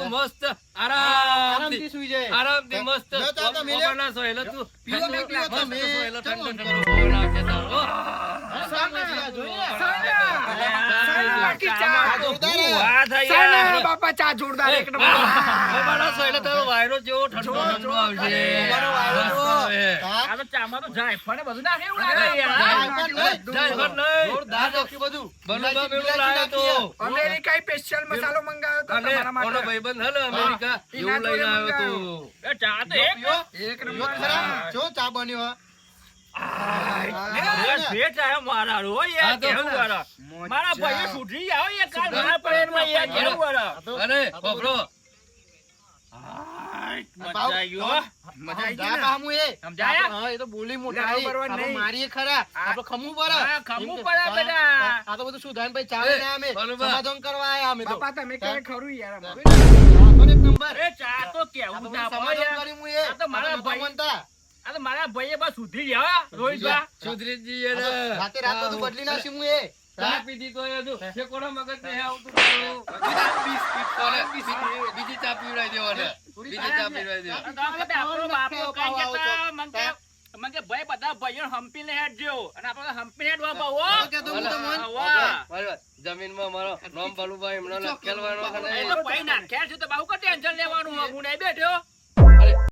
મસ્ત આરામથી સુઈ જાય, આરામથી મસ્ત બાપા ચા જોરદાર એક નંબર વાયરો જેવો ઠંડો આવશે. ચામાં તો જાય ફને બધું નાખે અમેરિકા સ્પેશિયલ મસાલો મંગાવ્યો તો તમારા માટે ભાઈબંધ હલે અમેરિકા એવું લઈને આવ્યો તો ચા તો એક નંબર જો ચા બન્યો મારા ભાઈ સુધરી આવો એ કાલ મારા પ્લેનમાં યાર કેવું વાળા અરે બબરો મજા આવ્યો સમજાયા એ તો બોલી મોટા મારીએ ખરા આપણે ખમવું પડે ખમવું પડે બેટા આ તો બધું સુધાન ભાઈ ચાલે ને અમે સમાધાન કરવા આયા અમે તો બાપા તમે ક્યારે ખરું યાર એક નંબર એ ચા તો કેવું ના સમાધાન કરી હું એ આ તો મારા ભાઈ આ તો મારા ભાઈએ બસ સુધરી ગયા રોહિતભા સુધરી જઈએ ને રાતે રાત બધું બદલી નાખી હું એ ચા પીધી તો એ છે કોના મગજ નહીં આવતું બીજી ચા પીવડાવી દેવાને બીજી ચા પીવડાવી દે આપણો બાપો કઈ જતા મને ભાઈ બધા ભાઈઓ હંપીને હેડજો અને આપણે હંપીને હેડવા બાવો જમીનમાં મારો નામ બાલુભાઈ હમણાં લખેલવાનો એ તો પૈ નાખ્યા છે તો બાહુ કા ટેન્શન લેવાનું હું નહીં બેઠ્યો